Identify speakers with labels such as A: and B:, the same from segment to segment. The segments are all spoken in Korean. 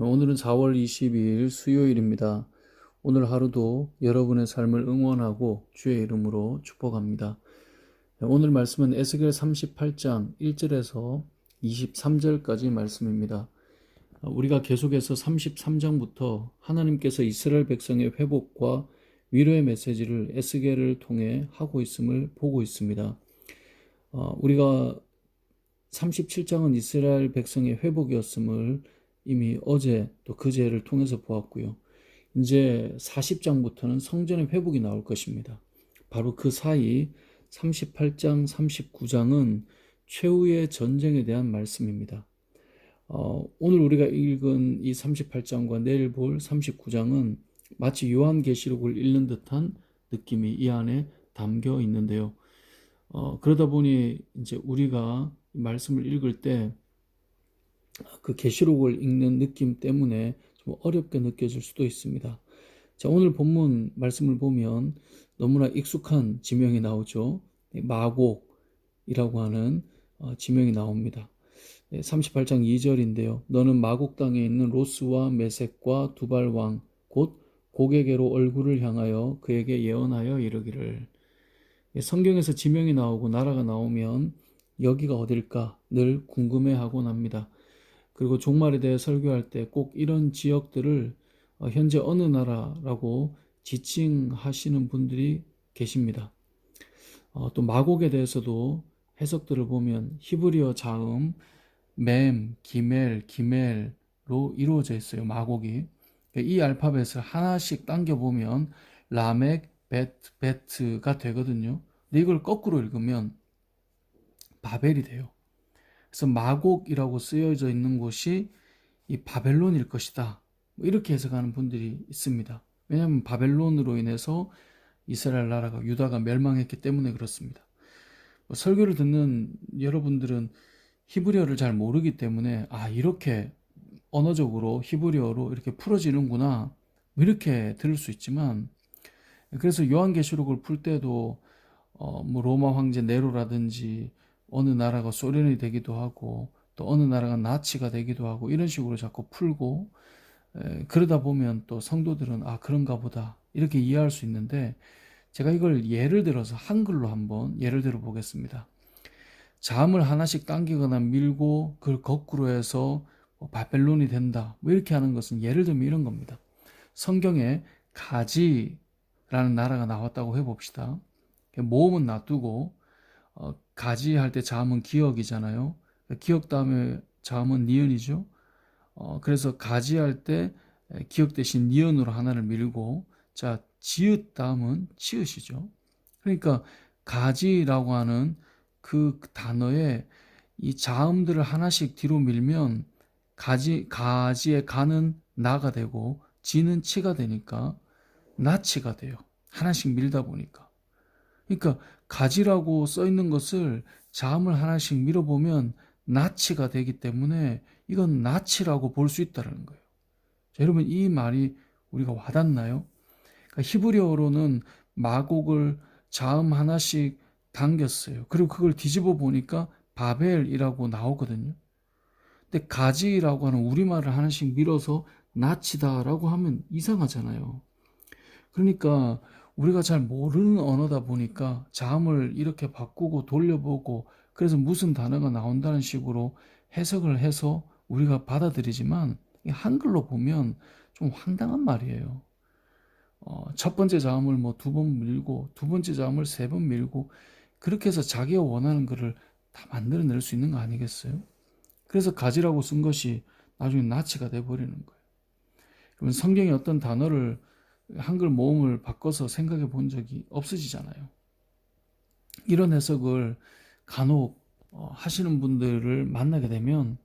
A: 오늘은 4월 22일 수요일입니다. 오늘 하루도 여러분의 삶을 응원하고 주의 이름으로 축복합니다. 오늘 말씀은 에스겔 38장 1절에서 23절까지 말씀입니다. 우리가 계속해서 33장부터 하나님께서 이스라엘 백성의 회복과 위로의 메시지를 에스겔을 통해 하고 있음을 보고 있습니다. 우리가 37장은 이스라엘 백성의 회복이었음을 이미 어제 또 그제를 통해서 보았고요. 이제 40장부터는 성전의 회복이 나올 것입니다. 바로 그 사이 38장, 39장은 최후의 전쟁에 대한 말씀입니다. 오늘 우리가 읽은 이 38장과 내일 볼 39장은 마치 요한계시록을 읽는 듯한 느낌이 이 안에 담겨 있는데요. 그러다 보니 이제 우리가 말씀을 읽을 때 그 계시록을 읽는 느낌 때문에 좀 어렵게 느껴질 수도 있습니다. 자, 오늘 본문 말씀을 보면 너무나 익숙한 지명이 나오죠. 마곡이라고 하는 지명이 나옵니다. 38장 2절인데요. 너는 마곡 땅에 있는 로스와 메섹과 두발 왕 곧 고게게로 얼굴을 향하여 그에게 예언하여 이르기를. 성경에서 지명이 나오고 나라가 나오면 여기가 어딜까 늘 궁금해하곤 합니다. 그리고 종말에 대해 설교할 때 꼭 이런 지역들을 현재 어느 나라라고 지칭하시는 분들이 계십니다. 또 마곡에 대해서도 해석들을 보면 히브리어 자음 맴, 기멜로 이루어져 있어요. 마곡이. 이 알파벳을 하나씩 당겨보면 라멕, 베트가 되거든요. 근데 이걸 거꾸로 읽으면 바벨이 돼요. 그래서 마곡이라고 쓰여져 있는 곳이 이 바벨론일 것이다. 이렇게 해석하는 분들이 있습니다. 왜냐하면 바벨론으로 인해서 이스라엘 나라가 유다가 멸망했기 때문에 그렇습니다. 설교를 듣는 여러분들은 히브리어를 잘 모르기 때문에 이렇게 언어적으로 히브리어로 이렇게 풀어지는구나 이렇게 들을 수 있지만, 그래서 요한계시록을 풀 때도 뭐 로마 황제 네로라든지 어느 나라가 소련이 되기도 하고 또 어느 나라가 나치가 되기도 하고 이런 식으로 자꾸 풀고, 그러다 보면 또 성도들은 그런가 보다 이렇게 이해할 수 있는데, 제가 이걸 예를 들어서 한글로 한번 예를 들어 보겠습니다. 자음을 하나씩 당기거나 밀고 그걸 거꾸로 해서 바벨론이 된다 이렇게 하는 것은 예를 들면 이런 겁니다. 성경에 가지라는 나라가 나왔다고 해봅시다. 모음은 놔두고 가지 할 때 자음은 기억이잖아요. 기억 다음에 자음은 니은이죠. 그래서 가지 할 때 기억 대신 니은으로 하나를 밀고, 자, 지읒 다음은 치읓이죠. 그러니까 가지라고 하는 그 단어에 이 자음들을 하나씩 뒤로 밀면 가지의 가는 나가 되고 지는 치가 되니까 나치가 돼요. 하나씩 밀다 보니까. 그러니까 가지라고 써 있는 것을 자음을 하나씩 밀어보면 나치가 되기 때문에 이건 나치라고 볼 수 있다는 거예요. 자, 여러분 이 말이 우리가 와닿나요? 그러니까 히브리어로는 마곡을 자음 하나씩 당겼어요. 그리고 그걸 뒤집어 보니까 바벨이라고 나오거든요. 근데 가지라고 하는 우리말을 하나씩 밀어서 나치다라고 하면 이상하잖아요. 그러니까 우리가 잘 모르는 언어다 보니까 자음을 이렇게 바꾸고 돌려보고 그래서 무슨 단어가 나온다는 식으로 해석을 해서 우리가 받아들이지만, 한글로 보면 좀 황당한 말이에요. 첫 번째 자음을 뭐 2번 밀고 두 번째 자음을 3번 밀고 그렇게 해서 자기가 원하는 것을 다 만들어낼 수 있는 거 아니겠어요? 그래서 가지라고 쓴 것이 나중에 나치가 돼버리는 거예요. 그러면 성경의 어떤 단어를 한글 모음을 바꿔서 생각해 본 적이 없으시잖아요. 이런 해석을 간혹 하시는 분들을 만나게 되면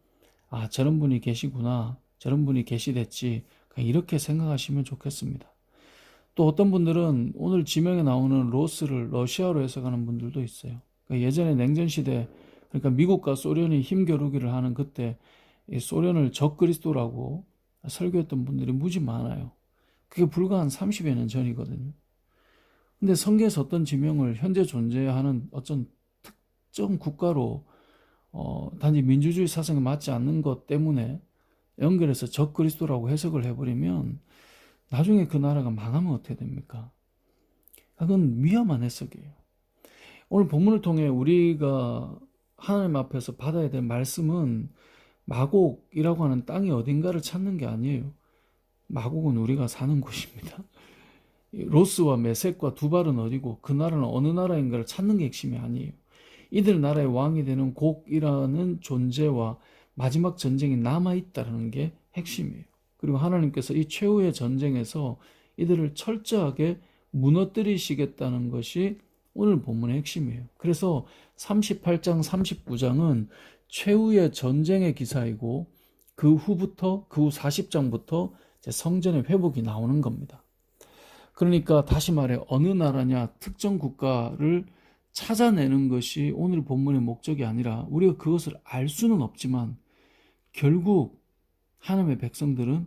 A: 저런 분이 계시구나, 저런 분이 계시댔지, 그냥 이렇게 생각하시면 좋겠습니다. 또 어떤 분들은 오늘 지명에 나오는 로스를 러시아로 해석하는 분들도 있어요. 그러니까 예전에 냉전시대, 그러니까 미국과 소련이 힘겨루기를 하는 그때 소련을 적그리스도라고 설교했던 분들이 무지 많아요. 그게 불과 한 30여 년 전이거든요. 근데 성경에서 어떤 지명을 현재 존재하는 어떤 특정 국가로 단지 민주주의 사상에 맞지 않는 것 때문에 연결해서 적그리스도라고 해석을 해버리면 나중에 그 나라가 망하면 어떻게 됩니까? 그건 위험한 해석이에요. 오늘 본문을 통해 우리가 하나님 앞에서 받아야 될 말씀은 마곡이라고 하는 땅이 어딘가를 찾는 게 아니에요. 마곡은 우리가 사는 곳입니다. 로스와 메섹과 두발은 어디고 그 나라는 어느 나라인가를 찾는 게 핵심이 아니에요. 이들 나라의 왕이 되는 곡이라는 존재와 마지막 전쟁이 남아있다는 게 핵심이에요. 그리고 하나님께서 이 최후의 전쟁에서 이들을 철저하게 무너뜨리시겠다는 것이 오늘 본문의 핵심이에요. 그래서 38장, 39장은 최후의 전쟁의 기사이고 그 후 40장부터 성전의 회복이 나오는 겁니다. 그러니까 다시 말해 어느 나라냐 특정 국가를 찾아내는 것이 오늘 본문의 목적이 아니라 우리가 그것을 알 수는 없지만 결국 하나님의 백성들은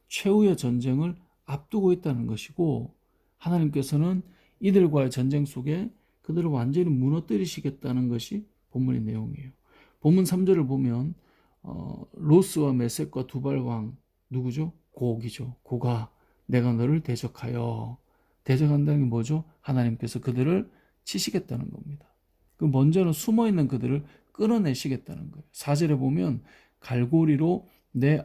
A: 최후의 전쟁을 앞두고 있다는 것이고 하나님께서는 이들과의 전쟁 속에 그들을 완전히 무너뜨리시겠다는 것이 본문의 내용이에요. 본문 3절을 보면 로스와 메섹과 두발왕 누구죠? 고기죠. 고가 내가 너를 대적하여. 대적한다는 게 뭐죠? 하나님께서 그들을 치시겠다는 겁니다. 그 먼저는 숨어있는 그들을 끌어내시겠다는 거예요. 4절에 보면 갈고리로 내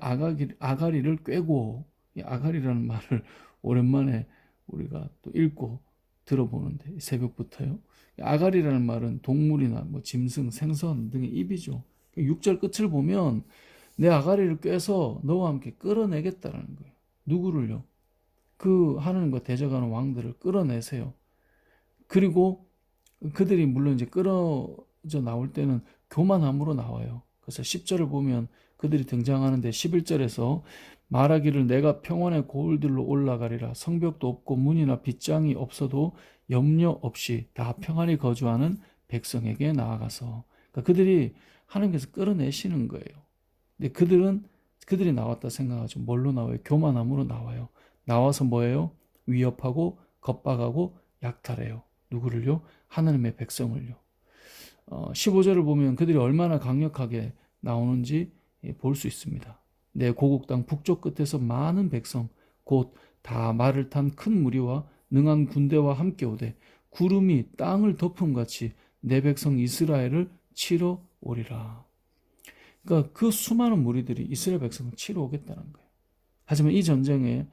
A: 아가리를 꿰고, 이 아가리라는 말을 오랜만에 우리가 또 읽고 들어보는데 새벽부터요. 아가리라는 말은 동물이나 뭐 짐승, 생선 등의 입이죠. 6절 끝을 보면 내 아가리를 꿰서 너와 함께 끌어내겠다는 거예요. 누구를요? 그 하나님과 대적하는 왕들을 끌어내세요. 그리고 그들이 물론 이제 끌어져 나올 때는 교만함으로 나와요. 그래서 10절을 보면 그들이 등장하는데 11절에서 말하기를 내가 평원의 고을들로 올라가리라. 성벽도 없고 문이나 빗장이 없어도 염려 없이 다 평안히 거주하는 백성에게 나아가서. 그러니까 그들이 하나님께서 끌어내시는 거예요. 근데 그들이 나왔다 생각하죠. 뭘로 나와요? 교만함으로 나와요. 나와서 뭐예요? 위협하고 겁박하고 약탈해요. 누구를요? 하나님의 백성을요. 15절을 보면 그들이 얼마나 강력하게 나오는지 볼 수 있습니다. 내 고국 땅 북쪽 끝에서 많은 백성 곧 다 말을 탄 큰 무리와 능한 군대와 함께 오되 구름이 땅을 덮음같이 내 백성 이스라엘을 치러 오리라. 그러니까 그 수많은 무리들이 이스라엘 백성을 치러 오겠다는 거예요. 하지만 이 전쟁의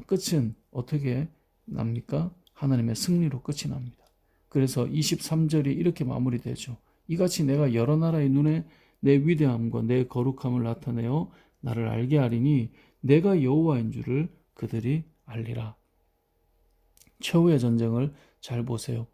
A: 끝은 어떻게 납니까? 하나님의 승리로 끝이 납니다. 그래서 23절이 이렇게 마무리되죠. 이같이 내가 여러 나라의 눈에 내 위대함과 내 거룩함을 나타내어 나를 알게 하리니 내가 여호와인 줄을 그들이 알리라. 최후의 전쟁을 잘 보세요.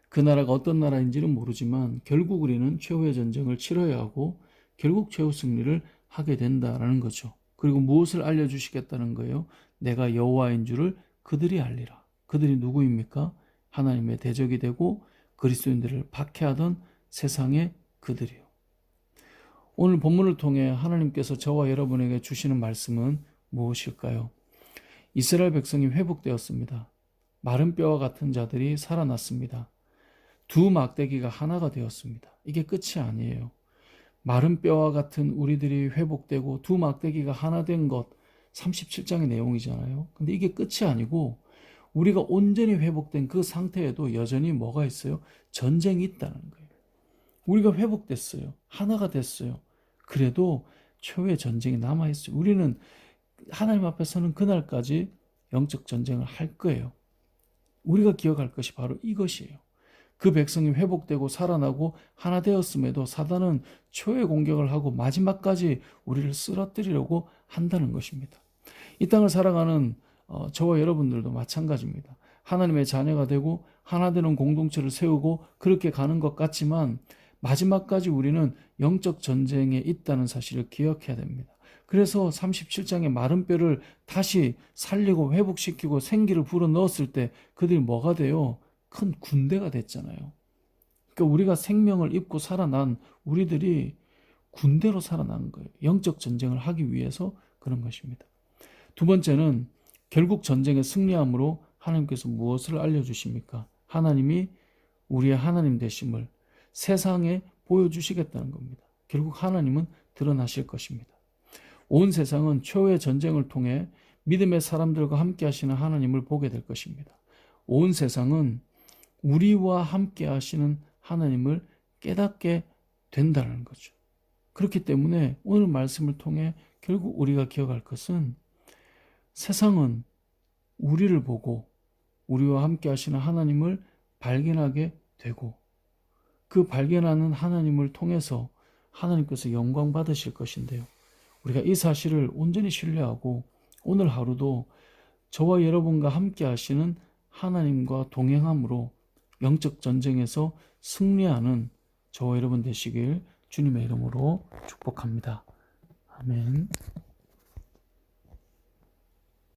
A: 그 나라가 어떤 나라인지는 모르지만 결국 우리는 최후의 전쟁을 치러야 하고 결국 최후 승리를 하게 된다라는 거죠. 그리고 무엇을 알려주시겠다는 거예요? 내가 여호와인 줄을 그들이 알리라. 그들이 누구입니까? 하나님의 대적이 되고 그리스도인들을 박해하던 세상의 그들이요. 오늘 본문을 통해 하나님께서 저와 여러분에게 주시는 말씀은 무엇일까요? 이스라엘 백성이 회복되었습니다. 마른 뼈와 같은 자들이 살아났습니다. 두 막대기가 하나가 되었습니다. 이게 끝이 아니에요. 마른 뼈와 같은 우리들이 회복되고 두 막대기가 하나 된 것 37장의 내용이잖아요. 근데 이게 끝이 아니고 우리가 온전히 회복된 그 상태에도 여전히 뭐가 있어요? 전쟁이 있다는 거예요. 우리가 회복됐어요. 하나가 됐어요. 그래도 최후의 전쟁이 남아있어요. 우리는 하나님 앞에서는 그날까지 영적 전쟁을 할 거예요. 우리가 기억할 것이 바로 이것이에요. 그 백성이 회복되고 살아나고 하나 되었음에도 사단은 초의 공격을 하고 마지막까지 우리를 쓰러뜨리려고 한다는 것입니다. 이 땅을 살아가는 저와 여러분들도 마찬가지입니다. 하나님의 자녀가 되고 하나 되는 공동체를 세우고 그렇게 가는 것 같지만 마지막까지 우리는 영적 전쟁에 있다는 사실을 기억해야 됩니다. 그래서 37장의 마른 뼈를 다시 살리고 회복시키고 생기를 불어넣었을 때 그들이 뭐가 돼요? 큰 군대가 됐잖아요. 그러니까 우리가 생명을 입고 살아난 우리들이 군대로 살아나는 거예요. 영적 전쟁을 하기 위해서 그런 것입니다. 두 번째는 결국 전쟁에 승리함으로 하나님께서 무엇을 알려주십니까? 하나님이 우리의 하나님 되심을 세상에 보여주시겠다는 겁니다. 결국 하나님은 드러나실 것입니다. 온 세상은 최후의 전쟁을 통해 믿음의 사람들과 함께 하시는 하나님을 보게 될 것입니다. 온 세상은 우리와 함께 하시는 하나님을 깨닫게 된다는 거죠. 그렇기 때문에 오늘 말씀을 통해 결국 우리가 기억할 것은 세상은 우리를 보고 우리와 함께 하시는 하나님을 발견하게 되고 그 발견하는 하나님을 통해서 하나님께서 영광 받으실 것인데요. 우리가 이 사실을 온전히 신뢰하고 오늘 하루도 저와 여러분과 함께 하시는 하나님과 동행함으로 영적 전쟁에서 승리하는 저와 여러분 되시길 주님의 이름으로 축복합니다. 아멘.